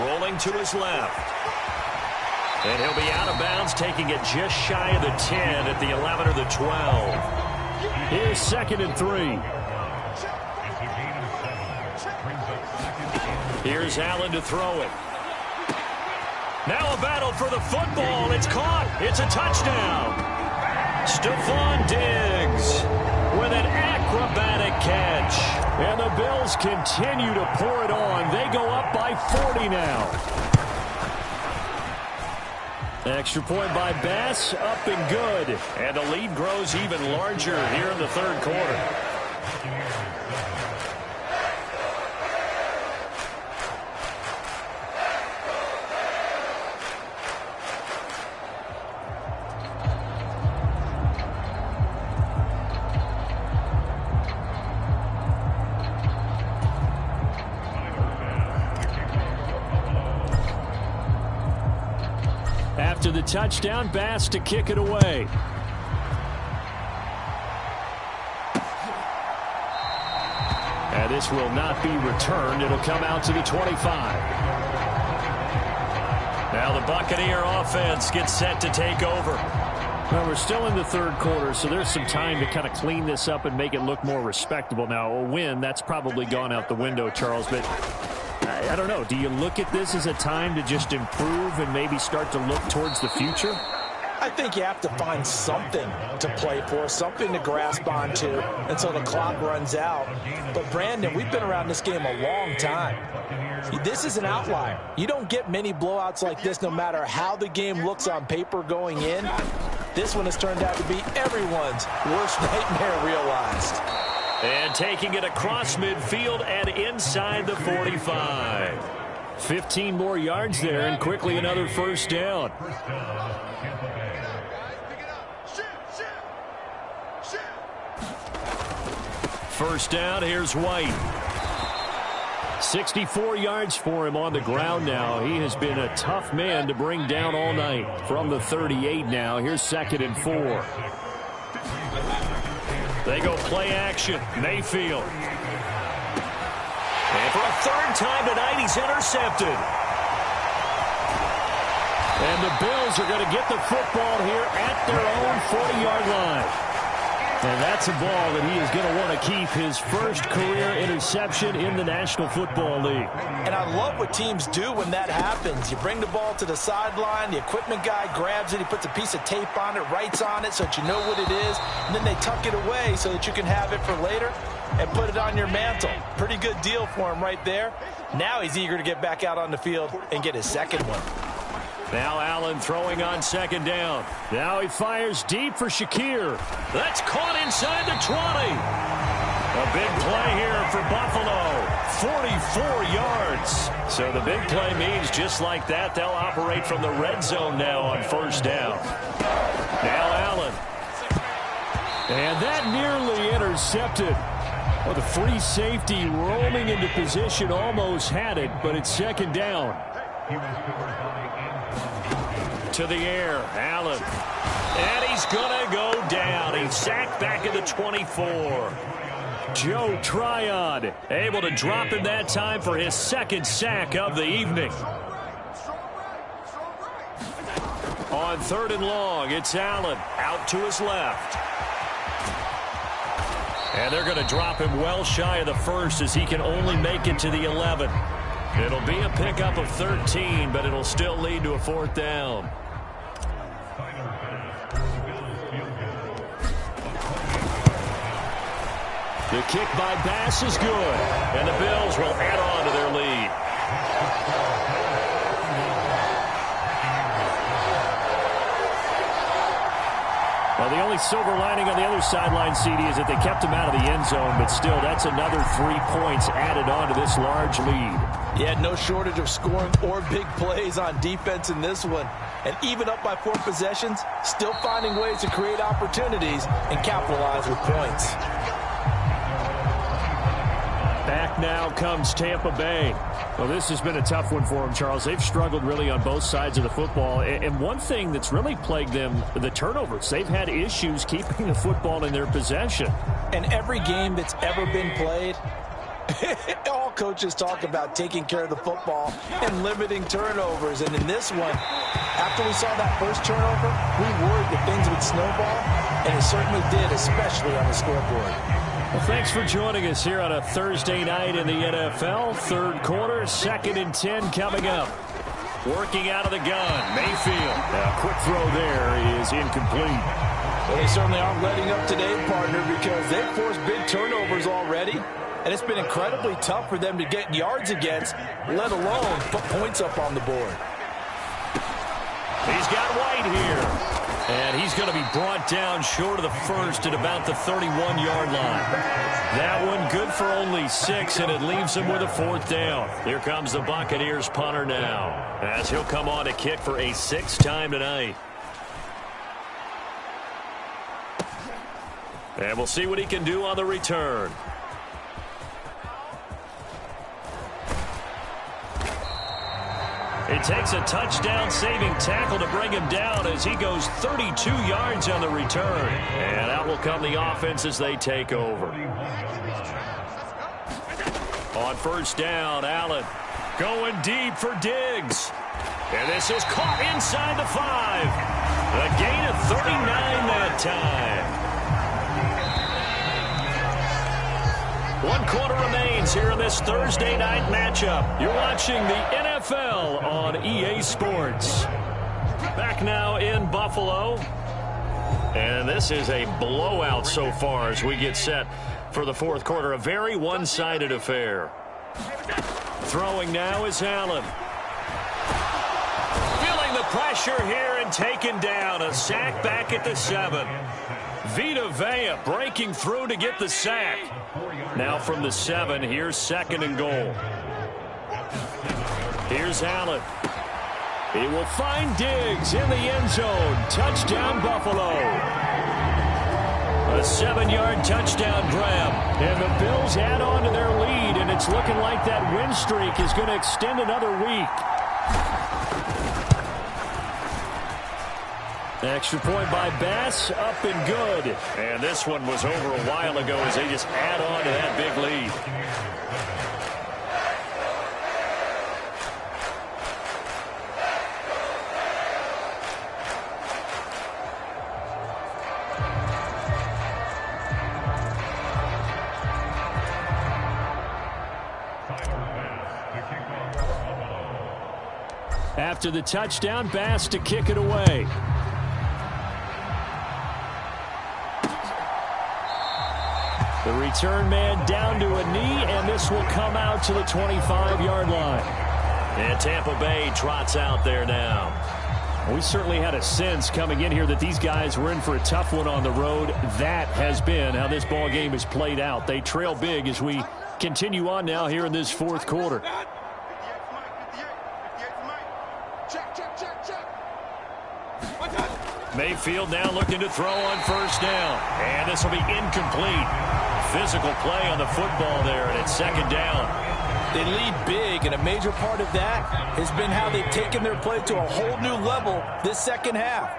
rolling to his left. And he'll be out of bounds, taking it just shy of the 10 at the 11 or the 12. Here's 2nd and 3. Here's Allen to throw it. Now a battle for the football. It's caught. It's a touchdown. Stephon Diggs with an acrobatic catch. And the Bills continue to pour it on. They go up by 40 now. Extra point by Bass, up and good. And the lead grows even larger here in the 3rd quarter. After the touchdown, Bass to kick it away. And this will not be returned. It'll come out to the 25. Now the Buccaneer offense gets set to take over. Well, we're still in the 3rd quarter, so there's some time to kind of clean this up and make it look more respectable. Now, a win, that's probably gone out the window, Charles, but I don't know. Do you look at this as a time to just improve and maybe start to look towards the future? I think you have to find something to play for, something to grasp onto until the clock runs out. But, Brandon, we've been around this game a long time. This is an outlier. You don't get many blowouts like this no matter how the game looks on paper going in. This one has turned out to be everyone's worst nightmare realized. And taking it across midfield and inside the 45. 15 more yards there, and quickly another 1st down. First down, here's White. 64 yards for him on the ground now. He has been a tough man to bring down all night. From the 38 now, here's 2nd and 4. They go play action. Mayfield. And for a 3rd time tonight, he's intercepted. And the Bills are going to get the football here at their own 40-yard line. And that's a ball that he is going to want to keep, his first career interception in the National Football League. And I love what teams do when that happens. You bring the ball to the sideline, the equipment guy grabs it, he puts a piece of tape on it, writes on it so that you know what it is, and then they tuck it away so that you can have it for later and put it on your mantle. Pretty good deal for him right there. Now he's eager to get back out on the field and get his 2nd one. Now Allen throwing on 2nd down. Now he fires deep for Shakir. That's caught inside the 20. A big play here for Buffalo. 44 yards. So the big play means just like that, they'll operate from the red zone now on 1st down. Now Allen. And that nearly intercepted. Well, the free safety roaming into position almost had it, but it's 2nd down. To the air, Allen. And he's going to go down. He's sacked back at the 24. Joe Tryon able to drop him that time for his 2nd sack of the evening. On 3rd and long, it's Allen out to his left. And they're going to drop him well shy of the 1st as he can only make it to the 11. It'll be a pickup of 13, but it'll still lead to a 4th down. The kick by Bass is good, and the Bills will add on to their lead. Well, the only silver lining on the other sideline, CD, is that they kept him out of the end zone, but still, that's another 3 points added on to this large lead. Yeah, no shortage of scoring or big plays on defense in this one. And even up by 4 possessions, still finding ways to create opportunities and capitalize with points. Back now comes Tampa Bay. Well, this has been a tough one for them, Charles. They've struggled really on both sides of the football. And one thing that's really plagued them, the turnovers. They've had issues keeping the football in their possession. And every game that's ever been played, all coaches talk about taking care of the football and limiting turnovers. And in this one, after we saw that first turnover, we worried that things would snowball, and it certainly did, especially on the scoreboard. Well, thanks for joining us here on a Thursday night in the NFL. Third quarter, 2nd and 10 coming up. Working out of the gun, Mayfield. A quick throw there is incomplete. Well, they certainly aren't letting up today, partner, because they've forced big turnovers already. And it's been incredibly tough for them to get yards against, let alone put points up on the board. He's got White here. And he's going to be brought down short of the first at about the 31-yard line. That one good for only 6, and it leaves him with a 4th down. Here comes the Buccaneers punter now, as he'll come on to kick for a 6th time tonight. And we'll see what he can do on the return. It takes a touchdown-saving tackle to bring him down as he goes 32 yards on the return. And out will come the offense as they take over. On first down, Allen going deep for Diggs. And this is caught inside the 5. A gain of 39 that time. 1 quarter remains here in this Thursday night matchup. You're watching the NFL on EA Sports. Back now in Buffalo. And this is a blowout so far as we get set for the 4th quarter. A very one-sided affair. Throwing now is Allen. Feeling the pressure here and taken down. A sack back at the 7. Vita Vea breaking through to get the sack. Now from the 7, here's 2nd and goal. Here's Allen. He will find Diggs in the end zone. Touchdown, Buffalo. A 7-yard touchdown grab. And the Bills add on to their lead, and it's looking like that win streak is going to extend another week. Extra point by Bass, up and good. And this one was over a while ago as they just add on to that big lead. After the touchdown, Bass to kick it away. The return man down to a knee, and this will come out to the 25-yard line. And Tampa Bay trots out there now. We certainly had a sense coming in here that these guys were in for a tough one on the road. That has been how this ball game has played out. They trail big as we continue on now here in this 4th quarter. Mayfield now looking to throw on first down. And this will be incomplete. Physical play on the football there, and it's 2nd down. They lead big, and a major part of that has been how they've taken their play to a whole new level this second half.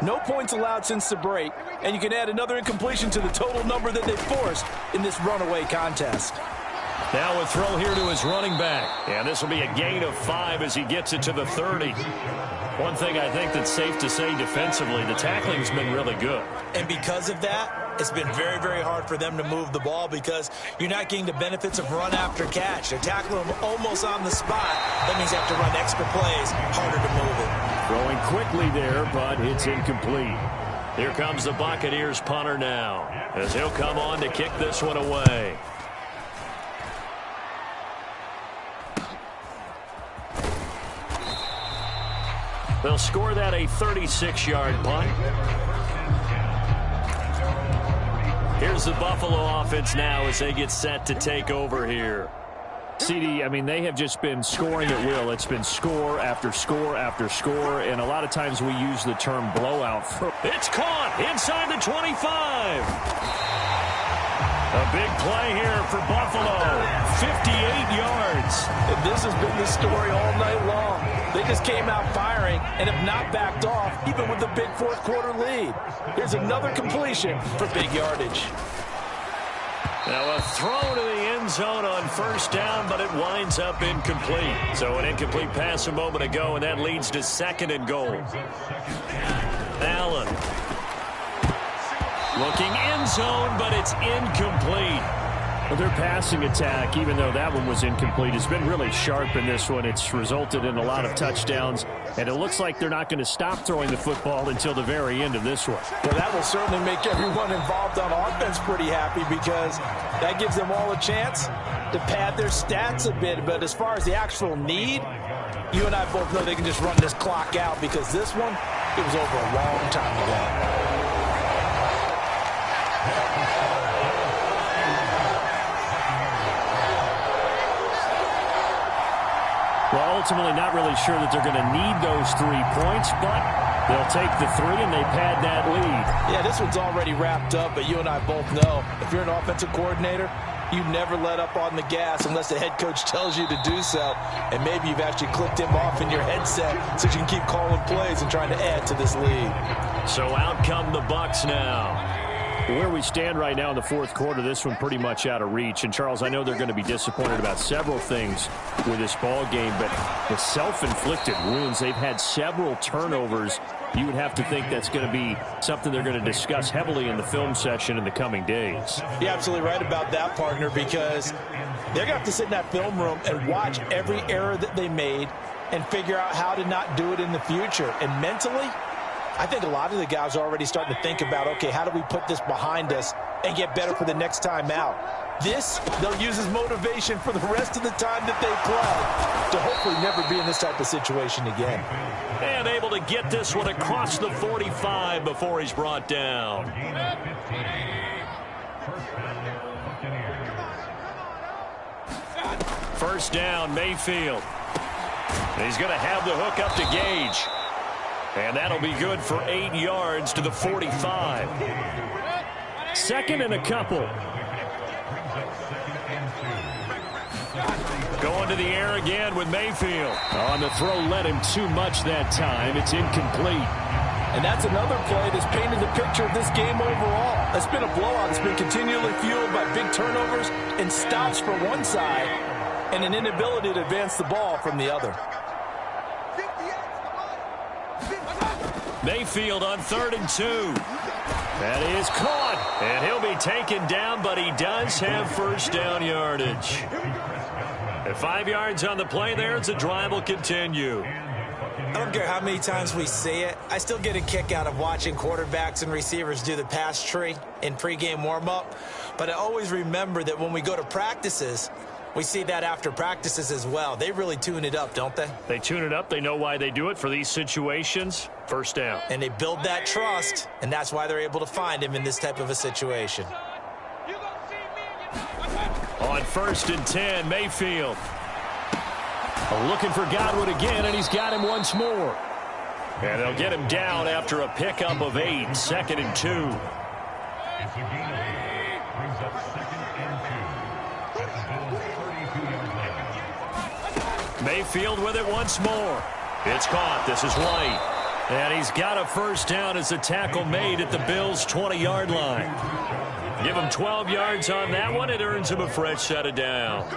No points allowed since the break, and you can add another incompletion to the total number that they forced in this runaway contest. Now a throw here to his running back. And this will be a gain of 5 as he gets it to the 30. One thing I think that's safe to say defensively, the tackling's been really good. And because of that, it's been very, very hard for them to move the ball because you're not getting the benefits of run after catch. They're tackling them almost on the spot. That means they have to run extra plays, harder to move it. Throwing quickly there, but it's incomplete. Here comes the Buccaneers punter now, as he'll come on to kick this one away. They'll score that a 36-yard punt. Here's the Buffalo offense now as they get set to take over here. CD, I mean, they have just been scoring at will. It's been score after score after score, and a lot of times we use the term blowout. It's caught inside the 25. A big play here for Buffalo, 58 yards. And this has been the story all night long. They just came out firing and have not backed off, even with a big fourth-quarter lead. Here's another completion for big yardage. Now a throw to the end zone on first down, but it winds up incomplete. So an incomplete pass a moment ago, and that leads to 2nd and goal. Allen. Looking end zone, but it's incomplete. Well, their passing attack, even though that one was incomplete, has been really sharp in this one. It's resulted in a lot of touchdowns, and it looks like they're not going to stop throwing the football until the very end of this one. Well, that will certainly make everyone involved on offense pretty happy, because that gives them all a chance to pad their stats a bit. But as far as the actual need, you and I both know they can just run this clock out, because this one, it was over a long time ago. Well, ultimately not really sure that they're going to need those 3 points, but they'll take the 3 and they pad that lead. Yeah, this one's already wrapped up, but you and I both know if you're an offensive coordinator, you never let up on the gas unless the head coach tells you to do so. And maybe you've actually clicked him off in your headset so you can keep calling plays and trying to add to this lead. So out come the Bucs now. Where we stand right now in the fourth quarter, this one pretty much out of reach. And, Charles, I know they're going to be disappointed about several things with this ball game, but the self-inflicted wounds, they've had several turnovers. You would have to think that's going to be something they're going to discuss heavily in the film session in the coming days. You're absolutely right about that, partner, because they're going to have to sit in that film room and watch every error that they made and figure out how to not do it in the future. And mentally, I think a lot of the guys are already starting to think about, okay, how do we put this behind us and get better for the next time out? This, they'll use as motivation for the rest of the time that they play to hopefully never be in this type of situation again. And able to get this one across the 45 before he's brought down. First down, Mayfield. He's going to have the hook up to Gage. And that'll be good for 8 yards to the 45. 2nd and a couple. Going to the air again with Mayfield. On the throw, led him too much that time. It's incomplete. And that's another play that's painted the picture of this game overall. It's been a blowout. It's been continually fueled by big turnovers and stops for one side and an inability to advance the ball from the other. Mayfield on 3rd and 2. That is caught, and he'll be taken down, but he does have first down yardage. At 5 yards on the play there, the drive will continue. I don't care how many times we see it. I still get a kick out of watching quarterbacks and receivers do the pass tree in pregame warm-up. But I always remember that when we go to practices, we see that after practices as well. They really tune it up, don't they? They tune it up. They know why they do it for these situations. First down. And they build that trust, and that's why they're able to find him in this type of a situation. On 1st and 10, Mayfield. Looking for Godwin again, and he's got him once more. And they'll get him down after a pickup of 8, 2nd and 2. Mayfield with it once more. It's caught. This is White. And he's got a first down as a tackle made at the Bills' 20-yard line. Give him 12 yards on that one. It earns him a fresh set of downs.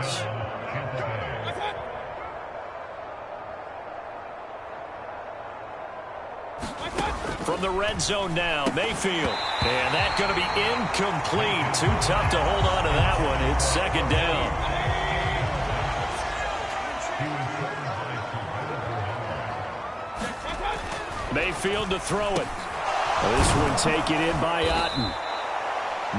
From the red zone now, Mayfield. And that's going to be incomplete. Too tough to hold on to that one. It's 2nd down. Mayfield to throw it. This one taken in by Otten.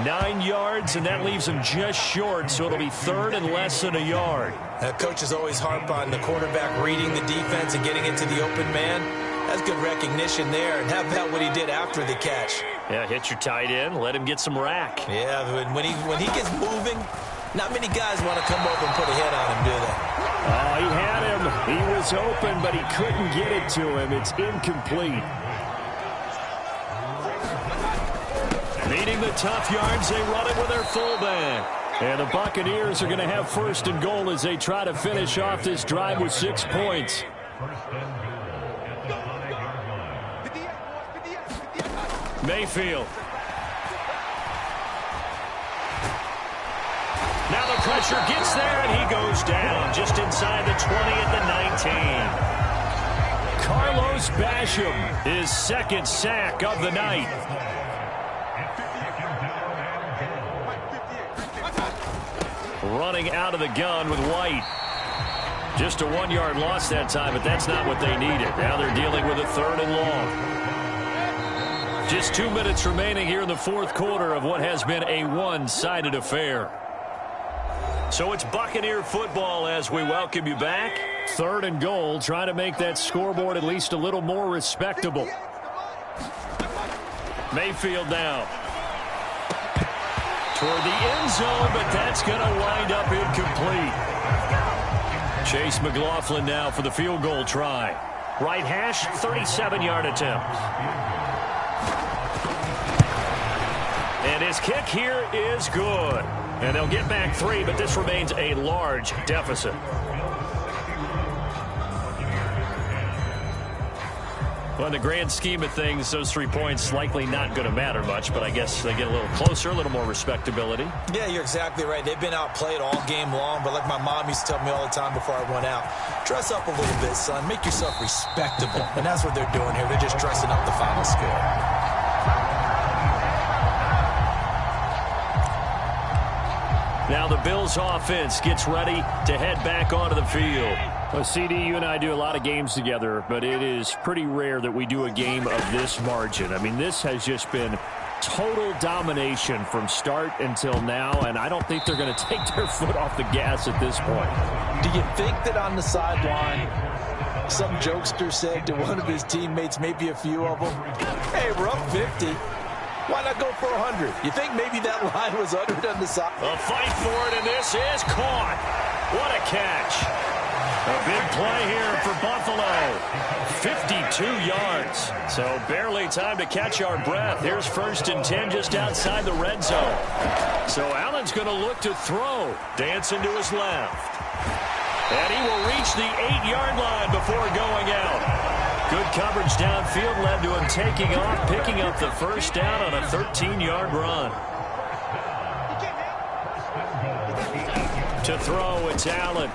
9 yards, and that leaves him just short, so it'll be third and less than a yard. Coaches always harp on the quarterback reading the defense and getting into the open man. That's good recognition there, and how about what he did after the catch? Yeah, hit your tight end, let him get some rack. Yeah, when he gets moving, not many guys want to come over and put a hit on him, do they? Oh, he had him. He was open, but he couldn't get it to him. It's incomplete. Needing the tough yards, they run it with their fullback. And the Buccaneers are going to have first and goal as they try to finish off this drive with 6 points. Mayfield. Now the pressure gets there, and he goes down just inside the 20 at the 19. Carlos Basham, his second sack of the night. Running out of the gun with White. Just a 1-yard loss that time, but that's not what they needed. Now they're dealing with a third and long. Just 2 minutes remaining here in the fourth quarter of what has been a one-sided affair. So it's Buccaneer football as we welcome you back. Third and goal, trying to make that scoreboard at least a little more respectable. Mayfield now. Toward the end zone, but that's going to wind up incomplete. Chase McLaughlin now for the field goal try. Right hash, 37-yard attempt. And his kick here is good. And they'll get back 3, but this remains a large deficit. Well, in the grand scheme of things, those 3 points likely not going to matter much, but I guess they get a little closer, a little more respectability. Yeah, you're exactly right. They've been outplayed all game long, but like my mom used to tell me all the time before I went out, dress up a little bit, son. Make yourself respectable. And that's what they're doing here. They're just dressing up the final score. Now the Bills offense gets ready to head back onto the field. Well, CD, you and I do a lot of games together, but it is pretty rare that we do a game of this margin. I mean, this has just been total domination from start until now, and I don't think they're going to take their foot off the gas at this point. Do you think that on the sideline, some jokester said to one of his teammates, maybe a few of them, hey, we're up 50. Why not go for 100? You think maybe that line was uttered on the side? A fight for it, and this is caught. What a catch. A big play here for Buffalo. 52 yards. So barely time to catch our breath. Here's 1st and 10 just outside the red zone. So Allen's going to look to throw. Dancing to his left. And he will reach the 8-yard line before going out. Good coverage downfield led to him taking off, picking up the first down on a 13-yard run. To throw, it's Allen.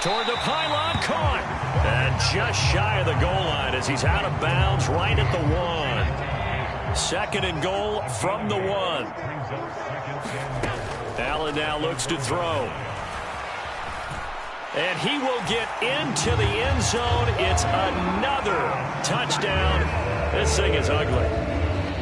Toward the pylon, caught. And just shy of the goal line as he's out of bounds right at the 1. 2nd and goal from the 1. Allen now looks to throw. And he will get into the end zone. It's another touchdown. This thing is ugly.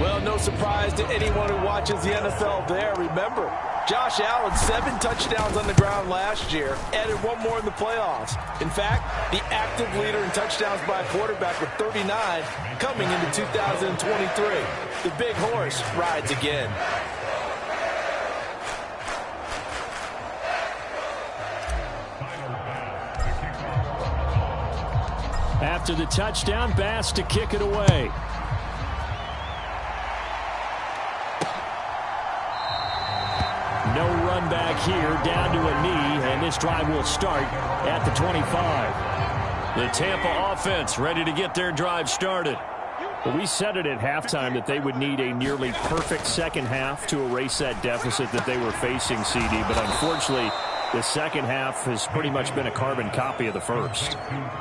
Well, no surprise to anyone who watches the NFL there. Remember, Josh Allen, 7 touchdowns on the ground last year, added 1 more in the playoffs. In fact, the active leader in touchdowns by a quarterback with 39 coming into 2023. The big horse rides again. After the touchdown, Bass to kick it away. No run back here, down to a knee, and this drive will start at the 25. The Tampa offense ready to get their drive started. Well, we said it at halftime that they would need a nearly perfect second half to erase that deficit that they were facing, CD, but unfortunately, the second half has pretty much been a carbon copy of the first.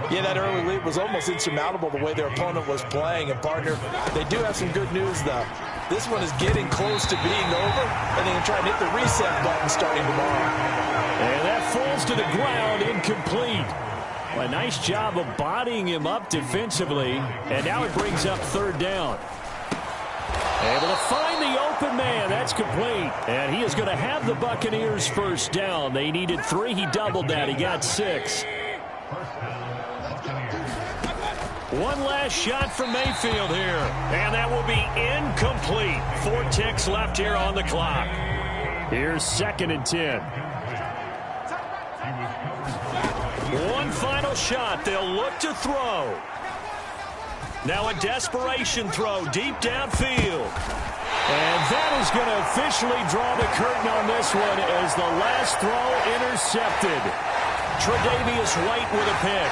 Yeah, that early lead was almost insurmountable the way their opponent was playing. And, partner, they do have some good news, though. This one is getting close to being over, and they can try and hit the reset button starting tomorrow. And that falls to the ground, incomplete. A nice job of bodying him up defensively, and now it brings up third down. Able to find the open man. That's complete. And he is going to have the Buccaneers first down. They needed 3. He doubled that. He got 6. One last shot from Mayfield here. And that will be incomplete. 4 ticks left here on the clock. Here's 2nd and 10. One final shot. They'll look to throw. Now a desperation throw deep downfield. And that is going to officially draw the curtain on this one as the last throw intercepted. Tre'Davious White with a pick.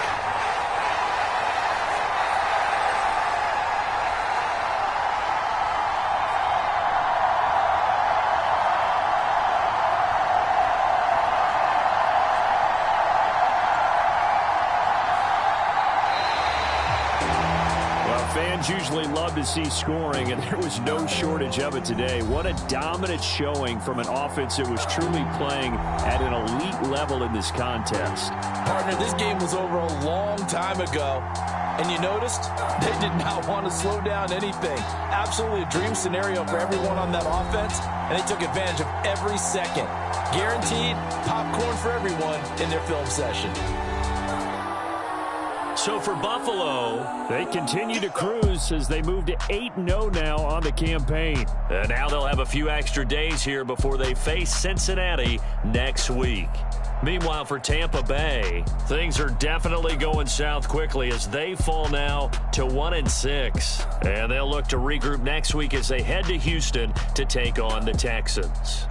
Fans usually love to see scoring, and there was no shortage of it today. What a dominant showing from an offense that was truly playing at an elite level in this contest. Partner, this game was over a long time ago, and you noticed they did not want to slow down anything. Absolutely a dream scenario for everyone on that offense, and they took advantage of every second. Guaranteed popcorn for everyone in their film session. So for Buffalo, they continue to cruise as they move to 8-0 now on the campaign. And now they'll have a few extra days here before they face Cincinnati next week. Meanwhile, for Tampa Bay, things are definitely going south quickly as they fall now to 1-6. And they'll look to regroup next week as they head to Houston to take on the Texans.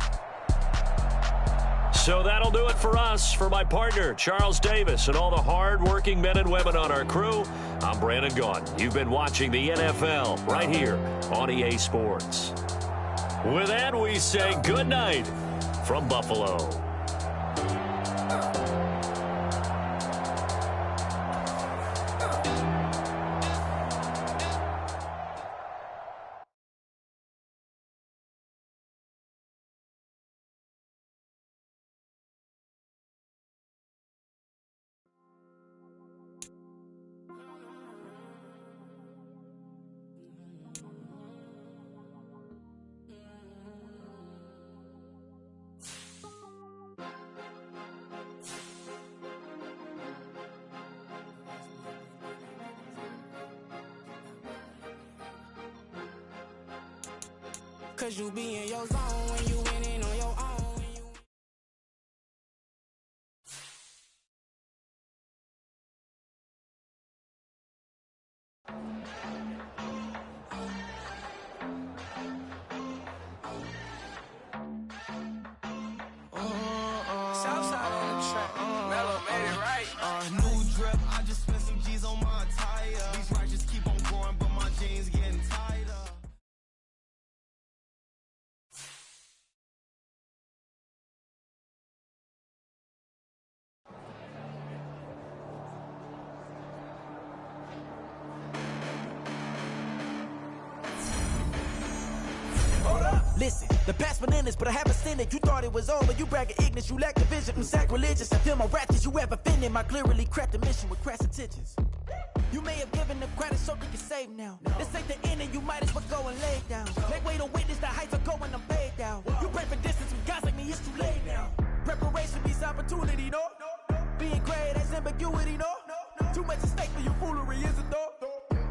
So that'll do it for us. For my partner, Charles Davis, and all the hard-working men and women on our crew, I'm Brandon Gaudin. You've been watching the NFL right here on EA Sports. With that, we say good night from Buffalo. Cause you be in your zone when you winning on your own. Southside on the track, Mellow made it right. New drip, I just spent some G's on my attire. These righteous keep on growing, but my jeans getting tighter. Listen, the past bananas, but I haven't seen it. You thought it was over, you bragging ignorance, you lack the vision. I'm sacrilegious, I feel my raptors, you ever offended. My clearly cracked the mission with crass intentions. You may have given the credit so you can save now. This ain't the end and you might as well go and lay down. Make way to witness the heights are going, I'm paid down. You pray for distance with guys like me, it's too late now. Preparation beats opportunity, no? Being great, that's ambiguity, no? Too much at stake for your foolery, is it though?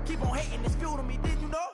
Keep on hating, it's fuel to me, did you know?